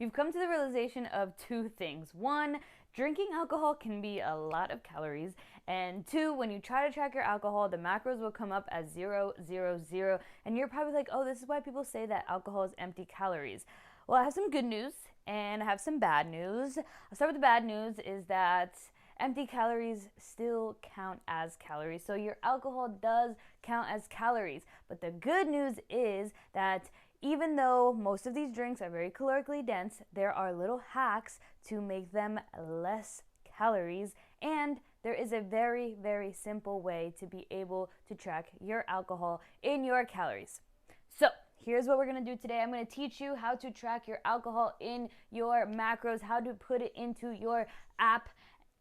You've come to the realization of two things. One, drinking alcohol can be a lot of calories. And two, when you try to track your alcohol, the macros will come up as 0, 0, 0. And you're probably like, oh, this is why people say that alcohol is empty calories. Well, I have some good news and I have some bad news. I'll start with the bad news is that empty calories still count as calories. So your alcohol does count as calories. But the good news is that even though most of these drinks are very calorically dense, there are little hacks to make them less calories, and there is a very, very simple way to be able to track your alcohol in your calories. So here's what we're gonna do today. I'm gonna teach you how to track your alcohol in your macros, how to put it into your app.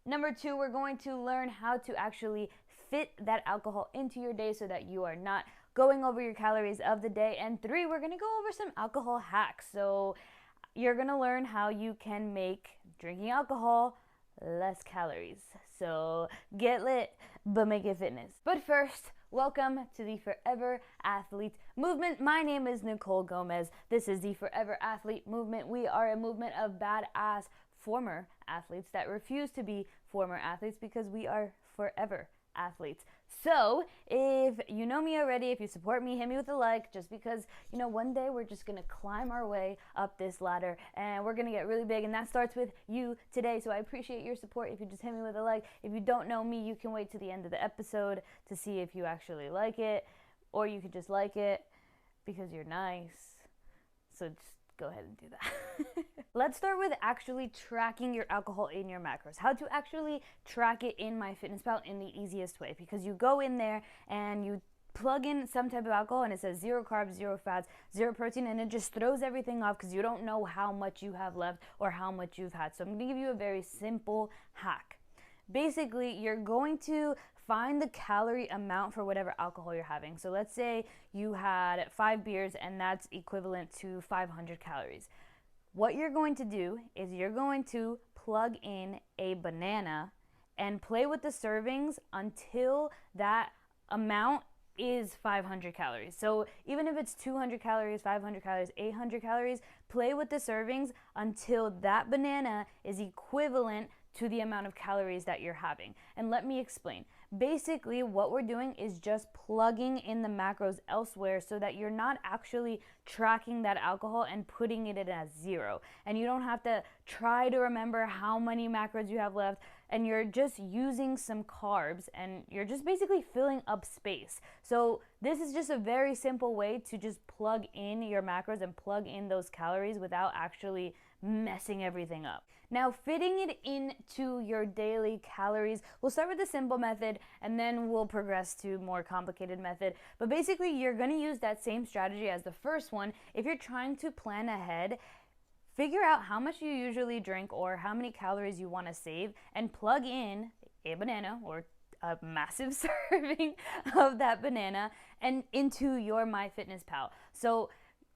Number two, we're going to learn how to actually fit that alcohol into your day so that you are not going over your calories of the day. And three, we're going to go over some alcohol hacks. So you're going to learn how you can make drinking alcohol less calories. So get lit, but make it fitness. But first, welcome to the Forever Athlete Movement. My name is Nicole Gomez. This is the Forever Athlete Movement. We are a movement of badass former athletes that refuse to be former athletes because we are forever athletes. So if you know me already, if you support me, hit me with a like, just because, one day we're just gonna climb our way up this ladder and we're gonna get really big, and that starts with you today. So I appreciate your support if you just hit me with a like. If you don't know me, you can wait to the end of the episode to see if you actually like it, or you could just like it because you're nice. So just go ahead and do that. Let's start with actually tracking your alcohol in your macros. How to actually track it in Myfitnesspal in the easiest way, because you go in there and you plug in some type of alcohol and it says 0 carbs, 0 fats, 0 protein, and it just throws everything off because you don't know how much you have left or how much you've had. So I'm going to give you a very simple hack. Basically, you're going to find the calorie amount for whatever alcohol you're having. So let's say you had 5 beers and that's equivalent to 500 calories. What you're going to do is you're going to plug in a banana and play with the servings until that amount is 500 calories. So even if it's 200 calories, 500 calories, 800 calories, play with the servings until that banana is equivalent to the amount of calories that you're having. And let me explain. Basically, what we're doing is just plugging in the macros elsewhere so that you're not actually tracking that alcohol and putting it in as 0. And you don't have to try to remember how many macros you have left, and you're just using some carbs and you're just basically filling up space. So this is just a very simple way to just plug in your macros and plug in those calories without actually messing everything up. Now, fitting it into your daily calories, we'll start with the simple method and then we'll progress to more complicated method. But basically, you're going to use that same strategy as the first one. If you're trying to plan ahead, figure out how much you usually drink or how many calories you want to save and plug in a banana or a massive serving of that banana and into your Myfitnesspal. So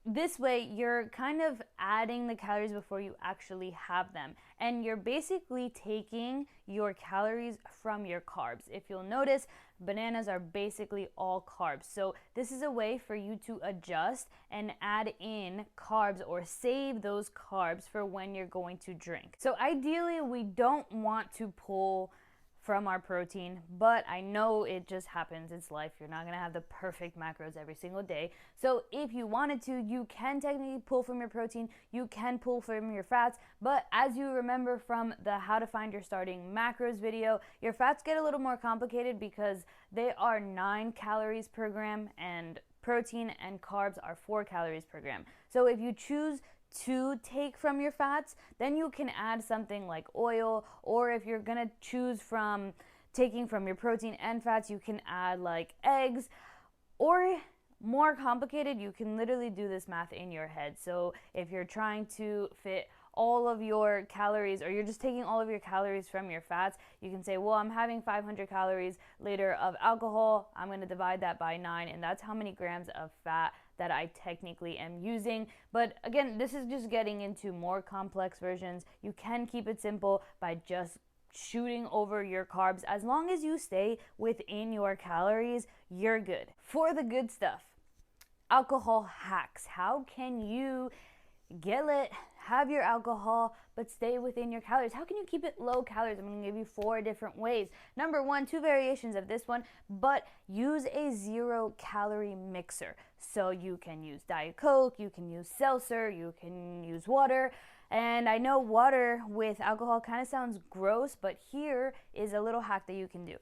this way, you're kind of adding the calories before you actually have them. And you're basically taking your calories from your carbs. If you'll notice, bananas are basically all carbs. So this is a way for you to adjust and add in carbs or save those carbs for when you're going to drink. So ideally, we don't want to pull from our protein, but I know it just happens. It's life. You're not gonna have the perfect macros every single day. So if you wanted to, you can technically pull from your protein, you can pull from your fats, but as you remember from the how to find your starting macros video, your fats get a little more complicated because they are 9 calories per gram and protein and carbs are 4 calories per gram. So if you choose to take from your fats, then you can add something like oil, or if you're gonna choose from taking from your protein and fats, you can add like eggs, or more complicated, you can literally do this math in your head. So if you're trying to fit all of your calories, or you're just taking all of your calories from your fats, you can say, well, I'm having 500 calories later of alcohol, I'm going to divide that by 9, and that's how many grams of fat that I technically am using. But again, this is just getting into more complex versions. You can keep it simple by just shooting over your carbs. As long as you stay within your calories, you're good. For the good stuff, alcohol hacks. How can you get lit, have your alcohol, but stay within your calories. How can you keep it low calories? I'm going to give you 4 different ways. Number 1, 2 variations of this one, but use a 0-calorie mixer. So you can use Diet Coke, you can use seltzer, you can use water. And I know water with alcohol kind of sounds gross, but here is a little hack that you can do.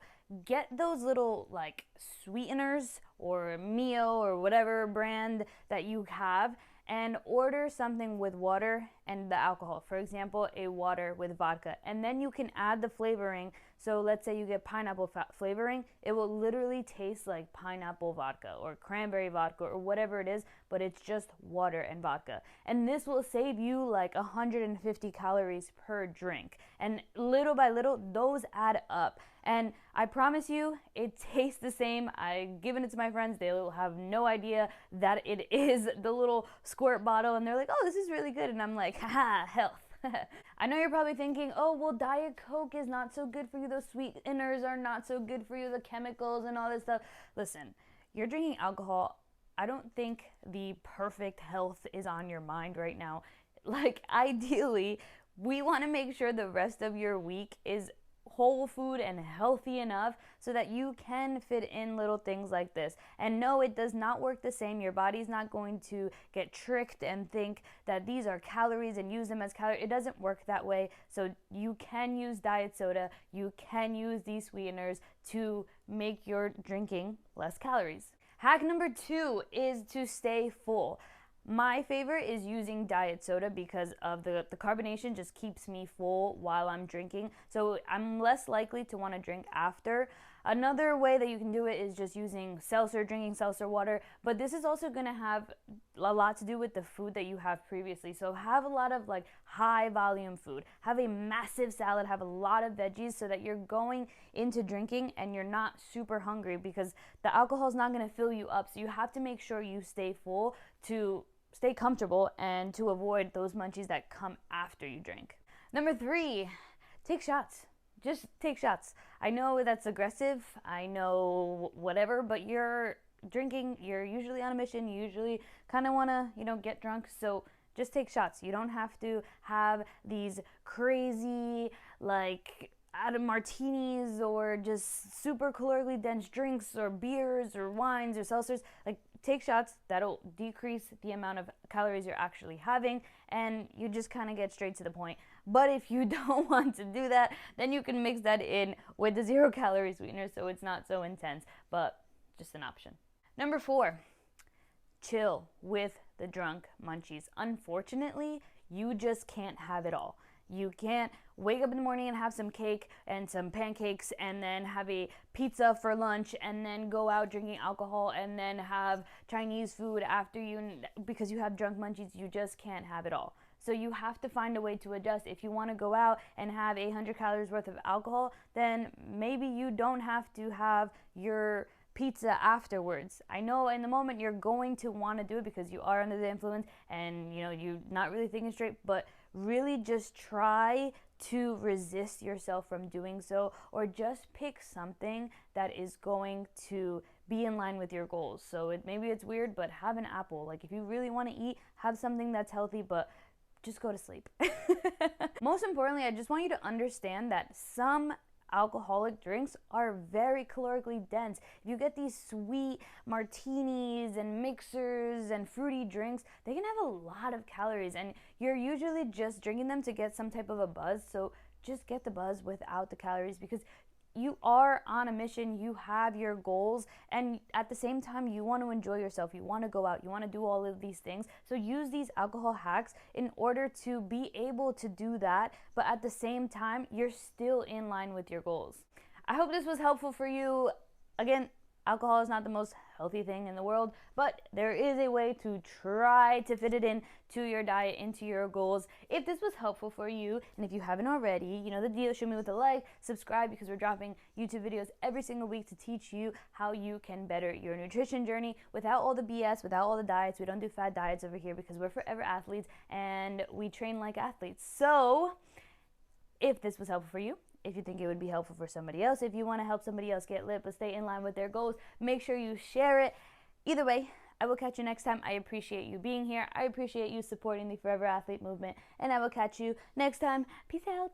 Get those little like sweeteners or Mio or whatever brand that you have, and order something with water and the alcohol. For example, a water with vodka. And then you can add the flavoring. So let's say you get pineapple flavoring. It will literally taste like pineapple vodka or cranberry vodka or whatever it is, but it's just water and vodka. And this will save you like 150 calories per drink. And little by little, those add up. And I promise you, it tastes the same. I've given it to my friends. They will have no idea that it is the little squirt bottle. And they're like, oh, this is really good. And I'm like, haha, health. I know you're probably thinking, oh, well, Diet Coke is not so good for you. Those sweeteners are not so good for you. The chemicals and all this stuff. Listen, you're drinking alcohol. I don't think the perfect health is on your mind right now. Like, ideally, we want to make sure the rest of your week is whole food and healthy enough so that you can fit in little things like this. And no, it does not work the same. Your body's not going to get tricked and think that these are calories and use them as calories. It doesn't work that way. So you can use diet soda, you can use these sweeteners to make your drinking less calories. Hack number 2 is to stay full. My favorite is using diet soda because of the carbonation just keeps me full while I'm drinking. So I'm less likely to want to drink after. Another way that you can do it is just using seltzer, drinking seltzer water. But this is also going to have a lot to do with the food that you have previously. So have a lot of like high volume food. Have a massive salad, have a lot of veggies so that you're going into drinking and you're not super hungry because the alcohol is not going to fill you up. So you have to make sure you stay full to stay comfortable and to avoid those munchies that come after you drink. Number 3, take shots. Just take shots. I know that's aggressive. I know whatever, but you're drinking. You're usually on a mission. You usually kind of want to, get drunk. So just take shots. You don't have to have these crazy, like, out of martinis or just super calorically dense drinks or beers or wines or seltzers. Like, take shots. That'll decrease the amount of calories you're actually having, and you just kind of get straight to the point. But if you don't want to do that, then you can mix that in with the 0-calorie sweetener so it's not so intense, but just an option. Number 4, chill with the drunk munchies. Unfortunately, you just can't have it all. You can't wake up in the morning and have some cake and some pancakes and then have a pizza for lunch and then go out drinking alcohol and then have Chinese food after you because you have drunk munchies. You just can't have it all. So you have to find a way to adjust. If you want to go out and have 800 calories worth of alcohol, then maybe you don't have to have your pizza afterwards. I know in the moment you're going to want to do it because you are under the influence and you're not really thinking straight, but really just try to resist yourself from doing so, or just pick something that is going to be in line with your goals. So maybe it's weird, but have an apple. Like, if you really want to eat, have something that's healthy, but just go to sleep. Most importantly, I just want you to understand that some alcoholic drinks are very calorically dense. If you get these sweet martinis and mixers and fruity drinks, they can have a lot of calories, and you're usually just drinking them to get some type of a buzz. So just get the buzz without the calories, because you are on a mission, you have your goals, and at the same time you want to enjoy yourself, you want to go out, you want to do all of these things. So use these alcohol hacks in order to be able to do that, but at the same time you're still in line with your goals. I hope this was helpful for you. Again, alcohol is not the most healthy thing in the world, but there is a way to try to fit it in to your diet, into your goals. If this was helpful for you, and if you haven't already, you know the deal. Show me with a like, subscribe, because we're dropping YouTube videos every single week to teach you how you can better your nutrition journey without all the BS, without all the diets. We don't do fad diets over here because we're forever athletes and we train like athletes. So if this was helpful for you, if you think it would be helpful for somebody else, if you want to help somebody else get lit but stay in line with their goals, make sure you share it. Either way, I will catch you next time. I appreciate you being here. I appreciate you supporting the Forever Athlete movement, and I will catch you next time. Peace out.